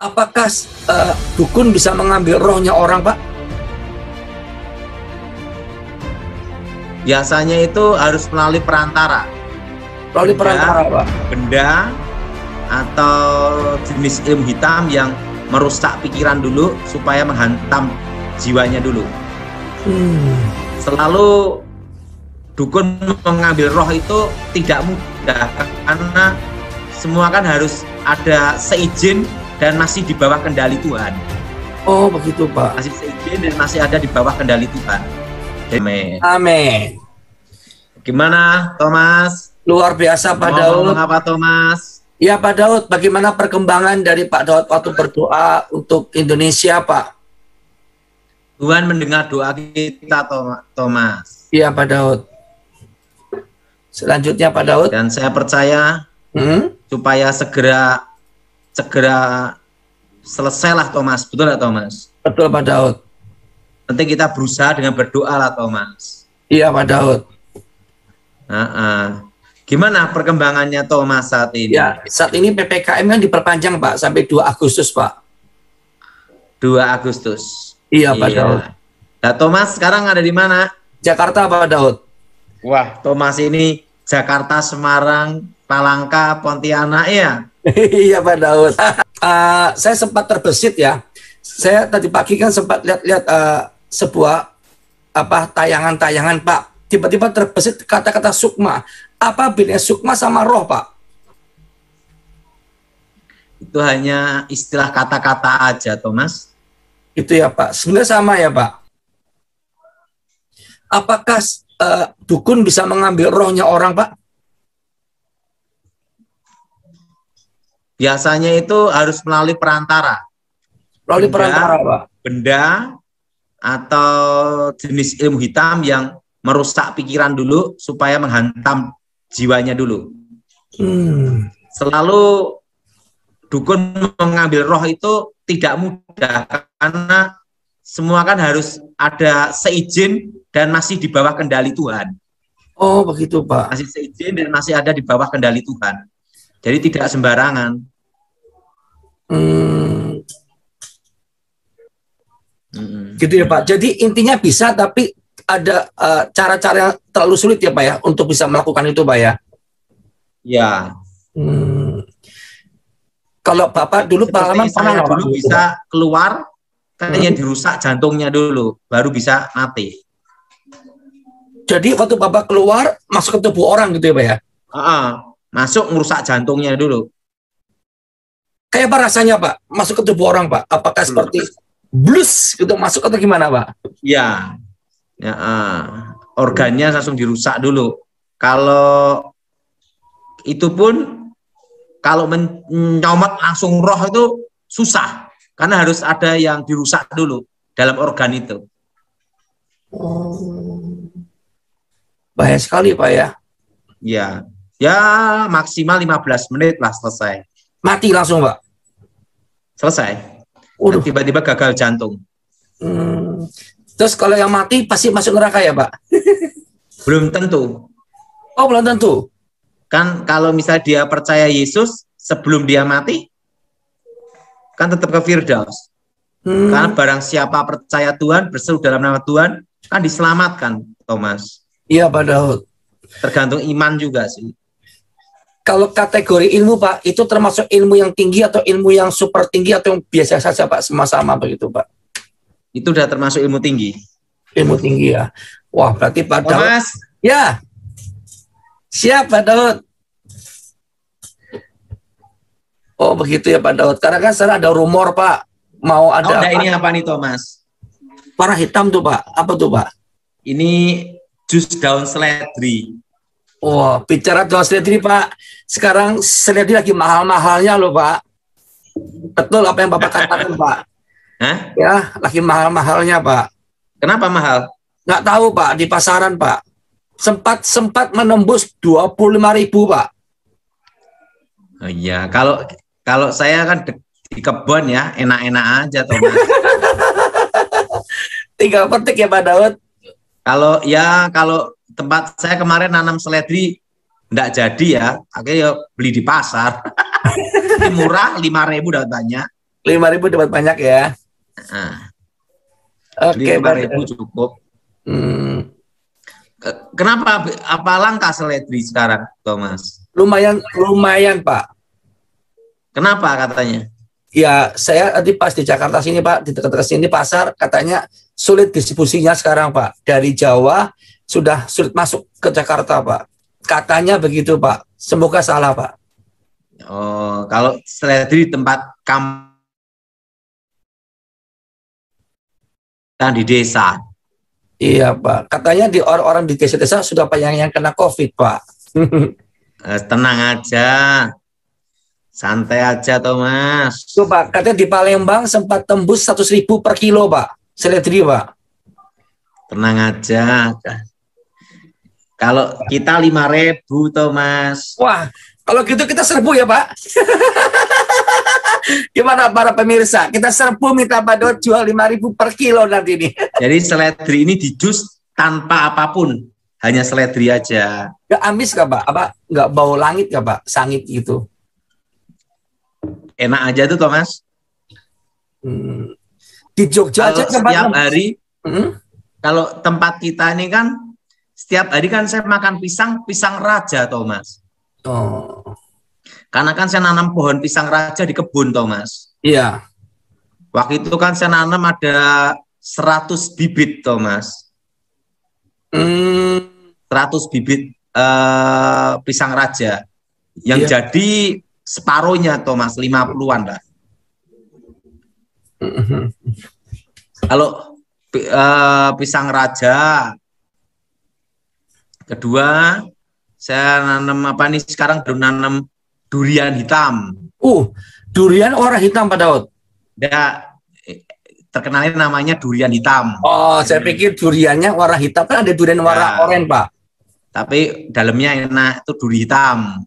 Apakah dukun bisa mengambil rohnya orang, Pak? Biasanya itu harus melalui perantara. Melalui perantara, Pak. Benda atau jenis ilmu hitam yang merusak pikiran dulu supaya menghantam jiwanya dulu. Selalu dukun mengambil roh itu tidak mudah karena semua kan harus ada seizin dan masih di bawah kendali Tuhan. Oh, begitu, Pak. Masih seizin dan masih ada di bawah kendali Tuhan. Amin. Amin. Gimana, Thomas? Luar biasa, Pak Daud. Ngomong apa, Thomas? Ya, Pak Daud, bagaimana perkembangan dari Pak Daud waktu berdoa untuk Indonesia, Pak? Tuhan mendengar doa kita, Thomas. Iya, Pak Daud. Selanjutnya, Pak Daud. Dan saya percaya supaya segera selesailah, Thomas. Betul nggak, Thomas? Betul, Pak Daud. Penting kita berusaha dengan berdoa lah, Thomas. Iya, Pak Daud. Gimana perkembangannya, Thomas, saat ini? Ya, saat ini PPKM kan diperpanjang, Pak, sampai 2 Agustus, Pak. 2 Agustus. Iya, Pak Daud. Nah, Thomas sekarang ada di mana? Jakarta, Pak Daud. Wah, Thomas ini Jakarta, Semarang, Palangka, Pontianak, ya? Iya, Pak Daud. Saya sempat terbesit ya. Saya tadi pagi kan sempat lihat sebuah tayangan-tayangan, Pak. Tiba-tiba terbesit kata-kata sukma. Apa bedanya sukma sama roh, Pak? Itu hanya istilah kata-kata aja, Thomas. Itu ya, Pak. Sebenarnya sama ya, Pak. Apakah dukun bisa mengambil rohnya orang, Pak? Biasanya itu harus melalui perantara. Melalui perantara, Pak. Benda atau jenis ilmu hitam yang merusak pikiran dulu supaya menghantam jiwanya dulu. Selalu dukun mengambil roh itu tidak mudah karena semua kan harus ada seizin dan masih di bawah kendali Tuhan. Oh, begitu, Pak. Masih seizin dan masih ada di bawah kendali Tuhan. Jadi tidak sembarangan. Gitu ya, Pak. Jadi intinya bisa, tapi ada cara-cara yang terlalu sulit ya, Pak, ya, untuk bisa melakukan itu, Pak, ya? Ya. Kalau Bapak dulu pengalaman saya dulu bisa keluar, katanya dirusak jantungnya dulu, baru bisa mati. Jadi waktu Bapak keluar, masuk ke tubuh orang gitu ya, Pak, ya? Masuk merusak jantungnya dulu. Kayak apa rasanya, Pak? Masuk ke tubuh orang, Pak? Apakah seperti blus gitu masuk atau gimana, Pak? Ya, organnya langsung dirusak dulu. Kalau itu pun kalau menyomot langsung roh itu susah, karena harus ada yang dirusak dulu dalam organ itu. Bahaya sekali, Pak, ya? Ya maksimal 15 menit lah selesai. Mati langsung, Pak? Selesai. Tiba-tiba gagal jantung. Terus kalau yang mati pasti masuk neraka ya, Pak? Belum tentu. Oh, belum tentu. Kan kalau misalnya dia percaya Yesus sebelum dia mati, kan tetap ke Firdaus. Karena barang siapa percaya Tuhan, berseru dalam nama Tuhan, kan diselamatkan, Thomas. Iya, Pak Daud. Tergantung iman juga sih. Kalau kategori ilmu, Pak, itu termasuk ilmu yang tinggi atau ilmu yang super tinggi atau yang biasa saja, Pak? Sama-sama begitu, Pak? Itu udah termasuk ilmu tinggi. Ilmu tinggi ya. Wah, berarti Pak Daud. Thomas. Ya. Siap, Pak Daud. Oh, begitu ya, Pak Daud. Karena kan sekarang ada rumor, Pak. Mau ada ini apa nih, Thomas? Warna hitam tuh, Pak. Apa tuh, Pak? Ini jus daun seledri. Wah, bicara daun seledri, Pak. Sekarang seledri lagi mahal-mahalnya loh, Pak. Betul apa yang Bapak katakan, Pak? Ya, lagi mahal-mahalnya, Pak. Kenapa mahal? Nggak tahu, Pak. Di pasaran, Pak. Sempat menembus 25.000, Pak. Oh iya, kalau saya kan di kebun ya, enak-enak aja, Thomas. Tinggal petik ya, Pak Daud. Kalau tempat saya kemarin nanam seledri enggak jadi ya, akhirnya beli di pasar. Murah, 5.000 dapat banyak. 5.000 dapat banyak ya. Nah, Oke, 5.000 cukup. Kenapa? Apa langkah seledri sekarang, Thomas? Lumayan Pak. Kenapa katanya? Ya, saya tadi pas di Jakarta sini Pak, di dekat sini pasar, katanya sulit distribusinya sekarang Pak. Dari Jawa sudah sulit masuk ke Jakarta Pak. Katanya begitu Pak. Semoga salah Pak. Oh, kalau seledri di tempat kamu di desa. Iya Pak. Katanya di orang-orang di desa-desa sudah banyak yang kena COVID Pak. Tenang aja. Santai aja, Thomas. Tuh Pak, katanya di Palembang sempat tembus 100.000 per kilo Pak. Seledri Pak. Tenang aja. Kalau kita 5.000, Thomas. Wah, kalau gitu kita serbu ya Pak. Gimana para pemirsa? Kita serbu minta Pak Daud jual 5.000 per kilo nanti nih. Jadi seledri ini dijus tanpa apapun. Hanya seledri aja. Gak amis gak Pak? Apa nggak bau langit gak Pak? Sangit gitu. Enak aja tuh, Thomas. Di Jogja kalau aja setiap hari, kalau tempat kita ini kan setiap hari kan saya makan pisang raja, Thomas. Oh. Karena kan saya nanam pohon pisang raja di kebun, Thomas. Iya. Waktu itu kan saya nanam ada 100 bibit, Thomas. 100 bibit pisang raja. Yang jadi separuhnya, Thomas, 50-an lah. Kalau pisang raja, kedua saya nanam apa nih sekarang baru nanam durian hitam. Durian warna hitam Pak Daud. Ya, terkenalnya namanya durian hitam. Oh, saya pikir duriannya warna hitam, kan ada durian warna oranye Pak. Tapi dalamnya enak, itu duri hitam.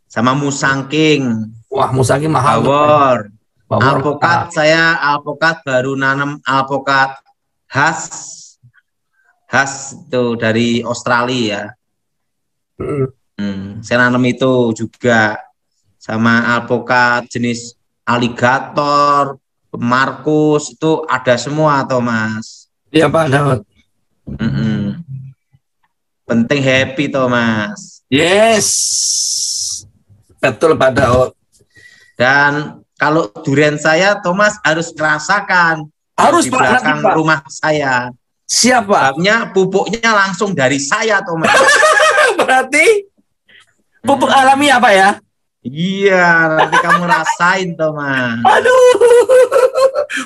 Sama musangking. Wah, musangking mahal. Bawor. Alpukat, saya alpukat baru nanam alpukat khas itu dari Australia. Saya nanam itu juga. Sama alpukat jenis aligator, Markus, itu ada semua, Thomas. Iya Pak Daud. Penting happy, Thomas. Yes, betul Pak Daud. Dan kalau durian saya, Thomas harus merasakan. Harus di belakang Pak, rumah saya. Siapa? Sebabnya pupuknya langsung dari saya, Thomas. Berarti pupuk alami apa ya? Iya, nanti kamu rasain, Thomas. Aduh,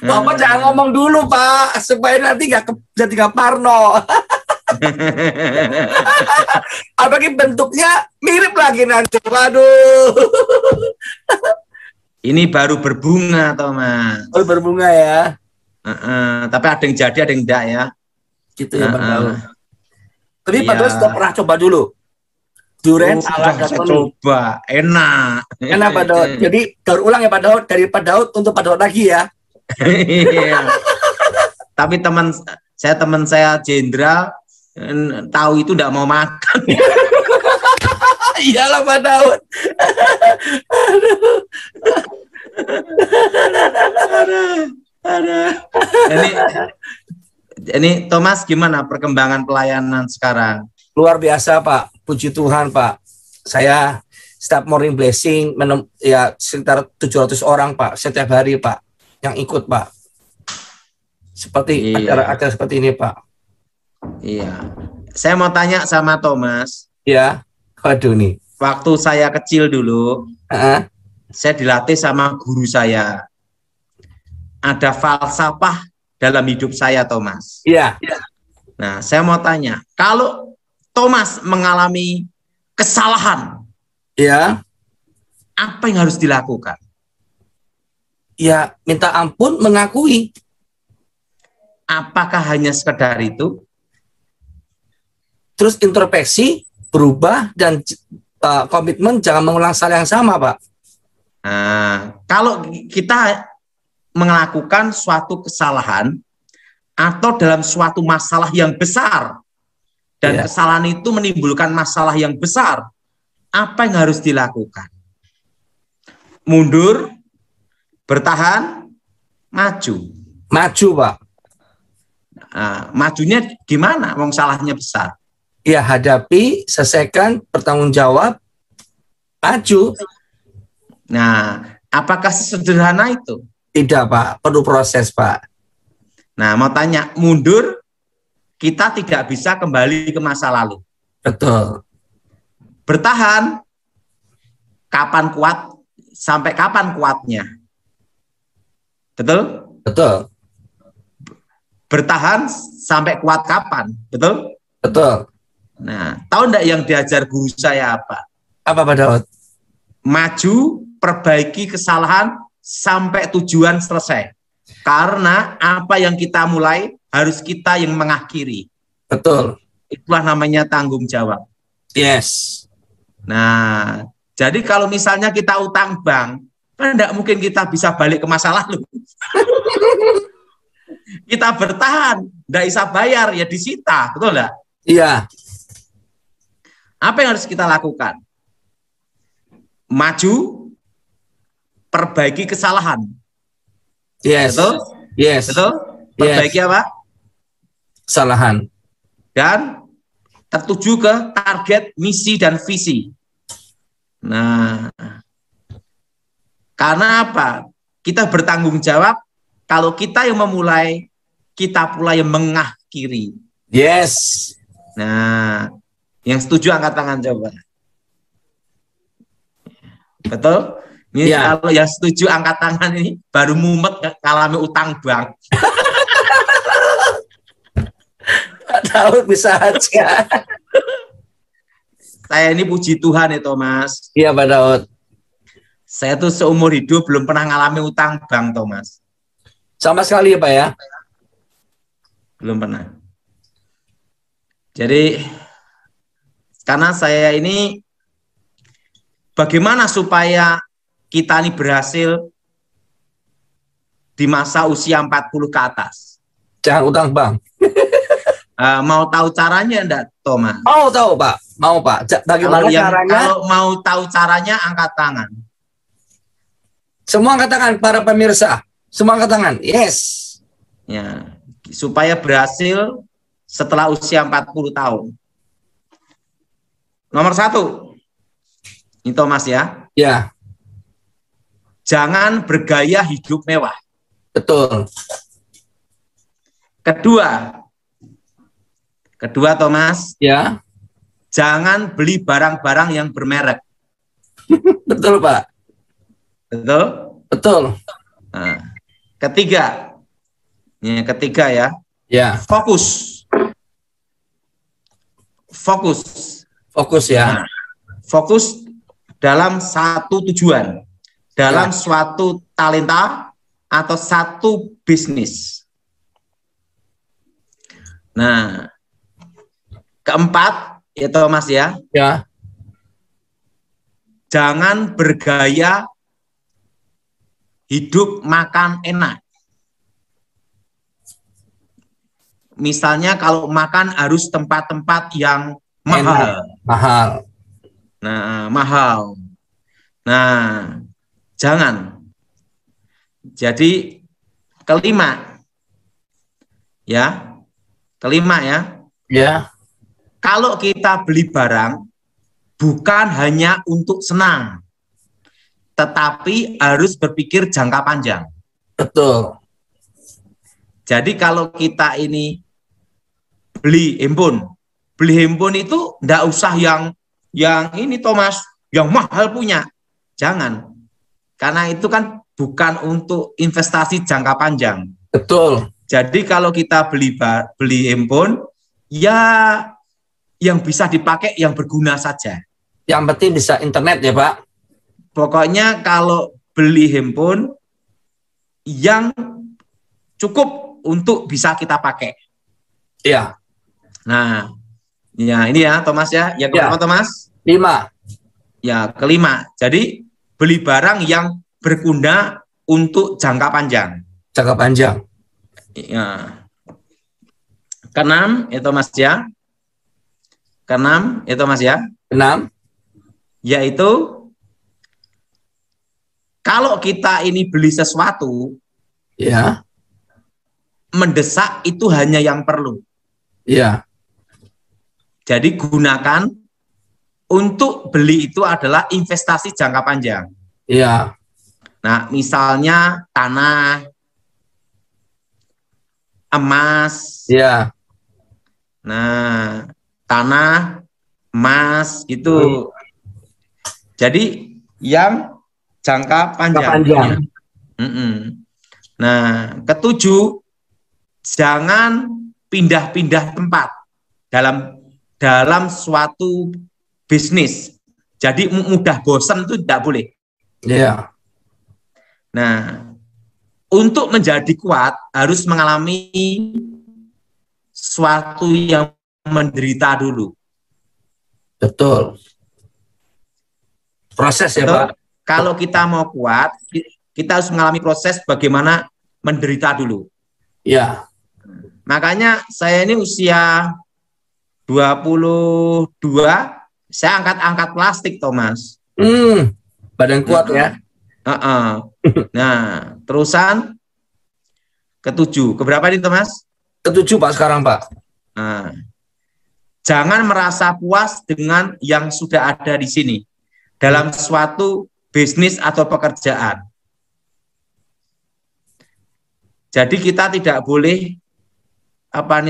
Bapak jangan ngomong dulu Pak, supaya nanti jadi nggak parno. Apalagi bentuknya mirip lagi nanti. Waduh. Ini baru berbunga, Thomas. Oh, berbunga ya. Tapi ada yang jadi, ada yang enggak ya. Gitu ya Pak Daud. Tapi Pak Daud sudah pernah coba dulu durian ala saya coba, enak. Enak Pak Daud. Jadi daur ulang ya Pak Daud, dari Pak Daud untuk Pak Daud lagi ya. Iya. Tapi teman saya jenderal tahu itu enggak mau makan. Iyalah Pak Daud. Ini Thomas, gimana perkembangan pelayanan sekarang? Luar biasa Pak, puji Tuhan Pak. Saya setiap morning blessing ya sekitar 700 orang Pak setiap hari Pak yang ikut Pak. Seperti acara-acara seperti ini Pak. Iya. Saya mau tanya sama Thomas. Ya, waduh nih. Waktu saya kecil dulu, saya dilatih sama guru saya. Ada falsafah dalam hidup saya, Thomas. Iya. Nah, saya mau tanya, kalau Thomas mengalami kesalahan, ya, apa yang harus dilakukan? Ya, minta ampun, mengakui. Apakah hanya sekedar itu? Terus introspeksi, berubah, dan komitmen jangan mengulang salah yang sama, Pak. Nah, kalau kita melakukan suatu kesalahan atau dalam suatu masalah yang besar dan kesalahan itu menimbulkan masalah yang besar, apa yang harus dilakukan? Mundur, bertahan, Maju. Maju, Pak. Majunya gimana? Wong salahnya besar. Ya, hadapi, selesaikan, bertanggung jawab, maju. Nah, apakah sesederhana itu? Tidak, Pak. Perlu proses, Pak. Nah, mau tanya, mundur, kita tidak bisa kembali ke masa lalu. Betul. Bertahan, kapan kuat, sampai kapan kuatnya? Betul? Betul. Bertahan sampai kuat kapan? Betul? Betul. Nah, tahu enggak yang diajar guru saya apa? Apa, Pak Daud? Maju, perbaiki kesalahan sampai tujuan selesai. Karena apa yang kita mulai harus kita yang mengakhiri. Betul. Itulah namanya tanggung jawab. Yes. Nah, jadi kalau misalnya kita utang bank, kan enggak mungkin kita bisa balik ke masa lalu. Kita bertahan, enggak bisa bayar, ya disita, betul enggak? Iya. Apa yang harus kita lakukan? Maju, perbaiki kesalahan. Yes. Betul? Yes. Betul? Perbaiki Yes. apa? Kesalahan. Dan tertuju ke target, misi, dan visi. Nah, karena apa? Kita bertanggung jawab, kalau kita yang memulai, kita pula yang mengakhiri. Yes. Nah, yang setuju angkat tangan coba. Betul? Ini Ya. kalau yang setuju angkat tangan ini baru mumet ngalami utang bank. Pak Daud bisa aja. Saya ini puji Tuhan ya Thomas. Iya, Pak Daud. Saya tuh seumur hidup belum pernah ngalami utang bank, Thomas. Sama sekali ya, Pak ya? Belum pernah. Jadi, karena saya ini, bagaimana supaya kita ini berhasil di masa usia 40 ke atas? Jangan utang bank. Mau tahu caranya enggak, Thomas? Mau tahu, Pak? Mau, Pak. Bagaimana caranya? Kalau mau tahu caranya, angkat tangan. Semua angkat tangan, para pemirsa. Semua angkat tangan. Yes. Ya, supaya berhasil setelah usia 40 tahun. Nomor 1. Ini Thomas ya. Ya, Jangan bergaya hidup mewah. betul. Kedua Thomas, Ya, jangan beli barang-barang yang bermerek. betul, Pak. Betul? Betul. Nah, ketiga ya, Ya, fokus. fokus ya. Nah, fokus dalam satu tujuan, dalam suatu talenta atau satu bisnis. Nah, keempat, ya Thomas ya, Ya, jangan bergaya hidup makan enak. Misalnya kalau makan harus tempat-tempat yang mahal. mahal. Nah, mahal. Nah, jangan. Jadi kelima ya. Ya, Kalau kita beli barang bukan hanya untuk senang, tetapi harus berpikir jangka panjang. betul. Jadi kalau kita ini beli handphone itu enggak usah yang ini Thomas, yang mahal punya. Jangan. Karena itu kan bukan untuk investasi jangka panjang. Betul. Jadi kalau kita beli handphone, ya yang bisa dipakai yang berguna saja. Yang penting bisa internet ya, Pak. Pokoknya kalau beli handphone yang cukup untuk bisa kita pakai. Iya. Nah, ya ini ya Thomas ya. Yang kelima Thomas? 5. Ya, kelima. Jadi beli barang yang berguna untuk jangka panjang. Jangka panjang. Ya. Keenam, itu Mas ya. Keenam, itu Mas ya. 6. Yaitu kalau kita ini beli sesuatu, Ya. Mendesak itu hanya yang perlu. Ya. Jadi gunakan untuk beli itu adalah investasi jangka panjang. Ya. Nah, misalnya tanah, emas. Ya. Nah, tanah, emas Hmm. gitu. Jadi yang jangka Jangka panjang. panjang. Nah, ketujuh, jangan pindah-pindah tempat dalam suatu bisnis. Jadi mudah bosan itu tidak boleh. Ya. Nah, untuk menjadi kuat harus mengalami suatu yang menderita dulu. Betul. Proses ya, Betul? Pak. Kalau kita mau kuat, kita harus mengalami proses bagaimana menderita dulu. Ya. Makanya saya ini usia 22, saya angkat-angkat plastik, Thomas. Badan kuat ya. Nah, terusan ketujuh. Keberapa ini, Thomas? Ketujuh, Pak, sekarang, Pak. Nah, jangan merasa puas dengan yang sudah ada di sini dalam suatu bisnis atau pekerjaan. Jadi kita tidak boleh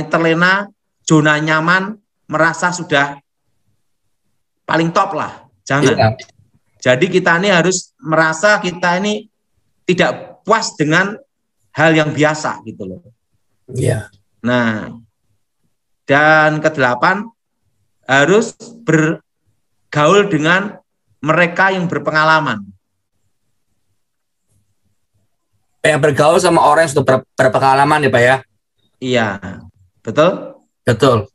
terlena zona nyaman, merasa sudah paling top lah. Jangan. Ya. Jadi kita ini harus merasa kita ini tidak puas dengan hal yang biasa gitu loh. Ya. Nah, dan kedelapan, harus bergaul dengan mereka yang berpengalaman. Yang bergaul sama orang yang sudah berpengalaman ya, Pak ya. Iya, betul? Betul.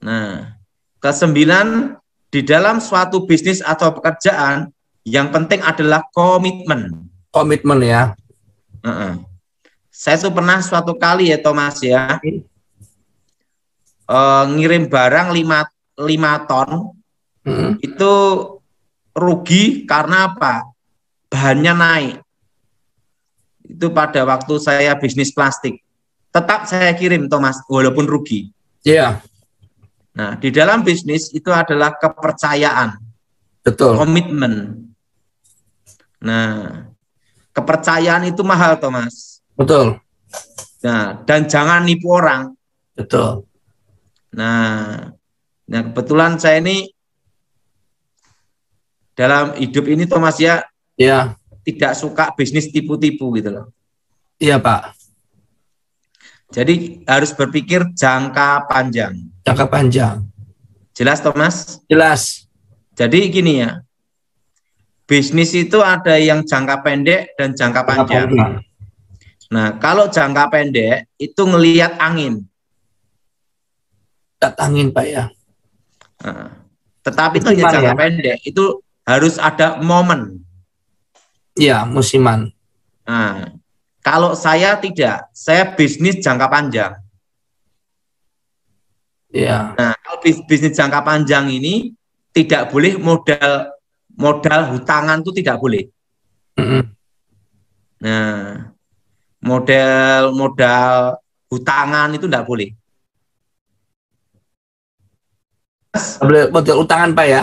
Nah, kesembilan, di dalam suatu bisnis atau pekerjaan, yang penting adalah komitmen. Komitmen ya. Saya tuh pernah suatu kali ya, Thomas ya, ngirim barang 5 ton, itu rugi karena apa? Bahannya naik. Itu pada waktu saya bisnis plastik. Tetap saya kirim, Thomas, walaupun rugi. Iya. Nah, di dalam bisnis itu adalah kepercayaan. Betul. Komitmen. Nah, kepercayaan itu mahal, Thomas. Betul. Nah, dan jangan nipu orang. Betul. Nah, kebetulan saya ini dalam hidup ini, Thomas ya, Iya. tidak suka bisnis tipu-tipu gitu loh. Iya, Pak. Jadi harus berpikir jangka panjang. Jangka panjang. Jelas, Thomas? Jelas. Jadi gini ya, bisnis itu ada yang jangka pendek dan jangka panjang. Nah, kalau jangka pendek itu ngelihat angin. Lihat angin, Pak ya. Nah, tetapi itu hanya jangka pendek, itu harus ada momen. Iya, musiman. Nah, kalau saya tidak, saya bisnis jangka panjang. Iya. Nah, kalau bisnis jangka panjang ini tidak boleh modal hutangan itu tidak boleh. Nah, modal hutangan itu tidak boleh. Modal utangan, Pak ya?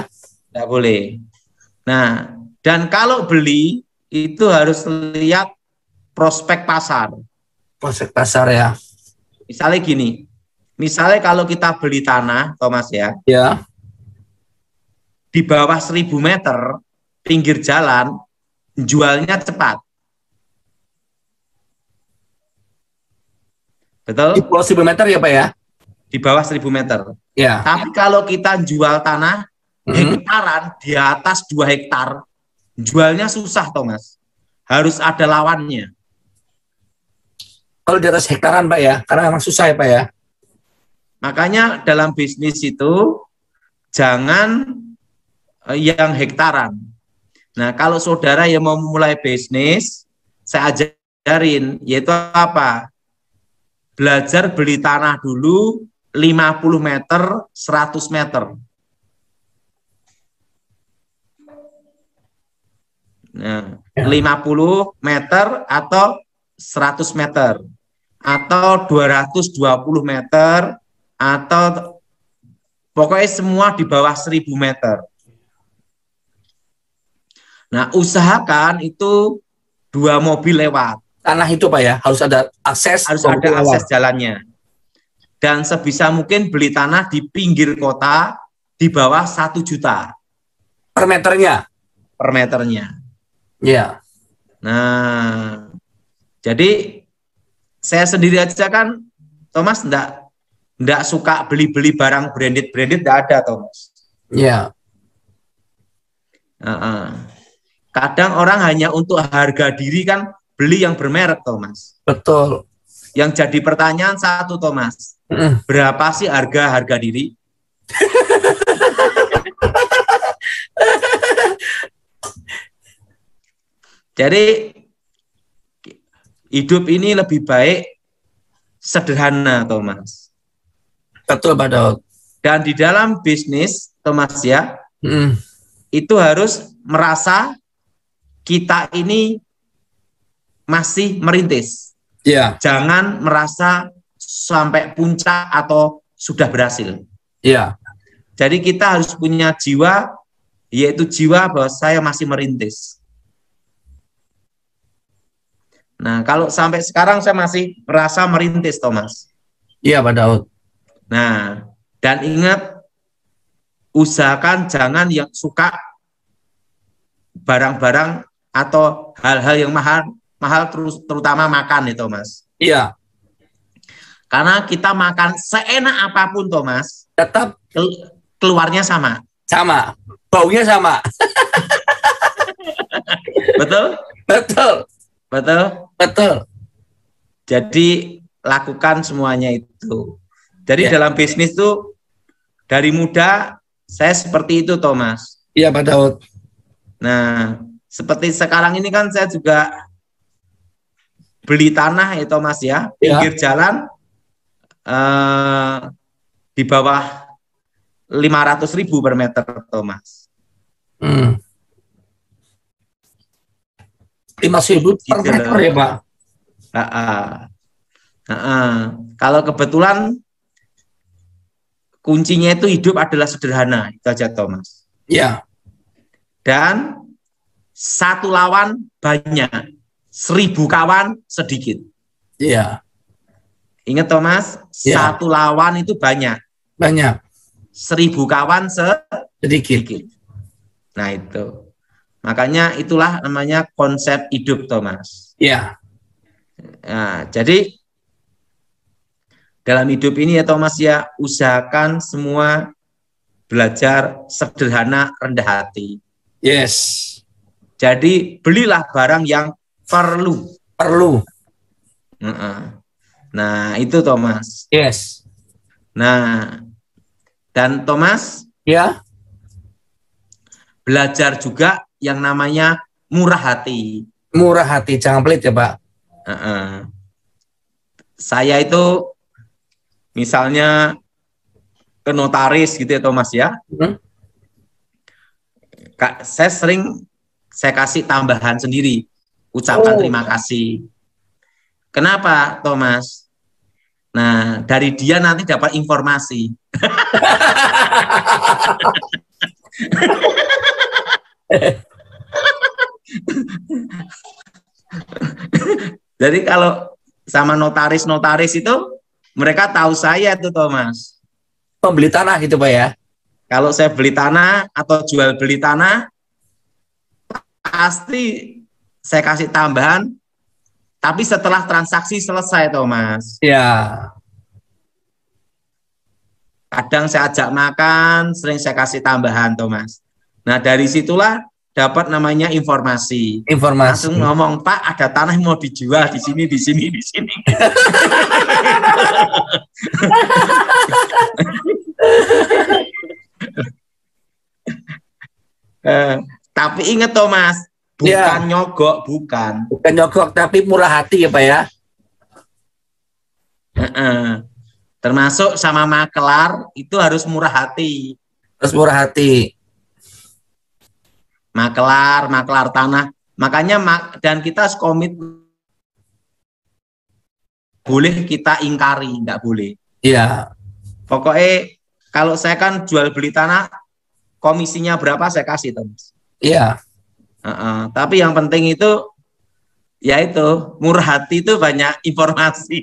Tidak boleh. Nah, dan kalau beli itu harus lihat prospek pasar. Prospek pasar ya. Misalnya gini, misalnya kalau kita beli tanah, Thomas ya, ya, di bawah 1000 meter pinggir jalan, jualnya cepat. Betul? Di bawah 1000 meter ya, Pak ya? Di bawah 1000 meter. Ya. Tapi kalau kita jual tanah hektaran di atas 2 hektar, jualnya susah, Thomas. Harus ada lawannya. Kalau di atas hektaran, Pak ya? Karena memang susah ya, Pak ya? Makanya dalam bisnis itu jangan yang hektaran. Nah, kalau saudara yang mau mulai bisnis, saya ajarin, yaitu apa? Belajar beli tanah dulu 50 meter, 100 meter. Nah, 50 meter atau 100 meter atau 220 meter atau pokoknya semua di bawah 1000 meter. Nah, usahakan itu 2 mobil lewat. Tanah itu Pak ya, harus ada akses. Harus ada akses jalannya. Dan sebisa mungkin beli tanah di pinggir kota di bawah 1 juta. Per meternya? Per meternya. Iya. Nah, jadi saya sendiri aja kan, Thomas, enggak suka beli-beli barang branded enggak ada, Thomas. Iya. Kadang orang hanya untuk harga diri kan beli yang bermerek, Thomas. Betul. Yang jadi pertanyaan satu, Thomas, berapa sih harga diri? Jadi hidup ini lebih baik sederhana, Thomas. Betul, Pak Daud. Dan di dalam bisnis, Thomas ya, itu harus merasa kita ini masih merintis. Iya. Jangan merasa sampai puncak atau sudah berhasil. Iya. Jadi kita harus punya jiwa, yaitu jiwa bahwa saya masih merintis. Nah, kalau sampai sekarang saya masih merasa merintis, Thomas. Iya, Pak Daud. Nah, dan ingat, usahakan jangan yang suka barang-barang atau hal-hal yang mahal terutama makan itu, Thomas. Iya. Karena kita makan seenak apapun, Thomas, tetap keluarnya sama. Sama. Baunya sama. Betul? Betul. Betul? Betul. Jadi lakukan semuanya itu. Jadi dalam bisnis tuh dari muda saya seperti itu, Thomas. Iya, Pak Daud. Nah, seperti sekarang ini kan saya juga beli tanah ya, Thomas ya, pinggir jalan di bawah 500.000 per meter, Thomas. 5.000 per meter ya, Pak? Kalau kebetulan kuncinya itu hidup adalah sederhana, itu aja, Thomas. Ya. Dan satu lawan banyak, 1000 kawan sedikit. Iya. Ingat, Thomas, satu lawan itu banyak. Banyak. 1000 kawan sedikit. Nah, itu. Makanya itulah namanya konsep hidup, Thomas. Iya. Nah, jadi dalam hidup ini ya, Thomas ya, usahakan semua belajar sederhana, rendah hati. Yes. Jadi belilah barang yang perlu. Nah, itu, Thomas. Yes. Nah, dan Thomas, ya, belajar juga yang namanya murah hati. Murah hati, jangan pelit ya, Pak. Saya itu misalnya ke notaris gitu ya, Thomas ya. Saya kasih tambahan sendiri, ucapan terima kasih. Kenapa, Thomas? Nah, dari dia nanti dapat informasi. Jadi kalau sama notaris itu, mereka tahu saya itu, Thomas. Pembeli tanah gitu, Pak ya? Kalau saya beli tanah atau jual beli tanah, pasti saya kasih tambahan, tapi setelah transaksi selesai, Thomas. Ya. Kadang saya ajak makan, sering saya kasih tambahan, Thomas. Nah, dari situlah dapat namanya informasi. Langsung ngomong, Pak, ada tanah yang mau dijual di sini, di sini, di sini. Tapi ingat, Thomas, bukan nyogok, bukan. Bukan nyogok, tapi murah hati ya, Pak ya. Termasuk sama makelar itu harus murah hati. Harus murah hati. Makelar tanah. Makanya dan kita harus komit boleh kita ingkari, nggak boleh. Iya. Pokoknya kalau saya kan jual beli tanah, komisinya berapa saya kasih, Thomas. Iya. Tapi yang penting itu, ya itu, murah hati itu banyak informasi.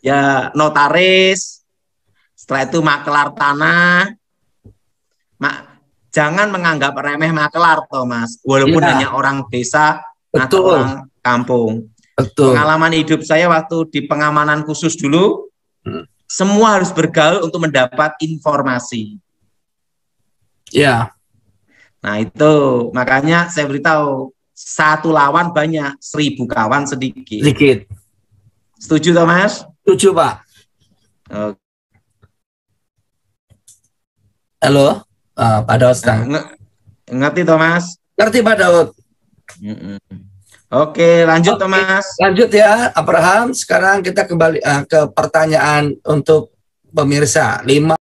Ya notaris, setelah itu makelar tanah. Jangan menganggap remeh makelar, Thomas, walaupun hanya orang desa atau orang kampung. Betul. Pengalaman hidup saya waktu di pengamanan khusus dulu, semua harus bergaul untuk mendapat informasi. Ya. Nah itu, makanya saya beritahu, satu lawan banyak, 1000 kawan sedikit. Sedikit. Setuju, Thomas? Setuju, Pak. Halo, Pak Daud. Ngerti, Thomas? Ngerti, Pak Daud. Oke, lanjut, Thomas. Lanjut ya, Abraham. Sekarang kita kembali ke pertanyaan untuk pemirsa. 5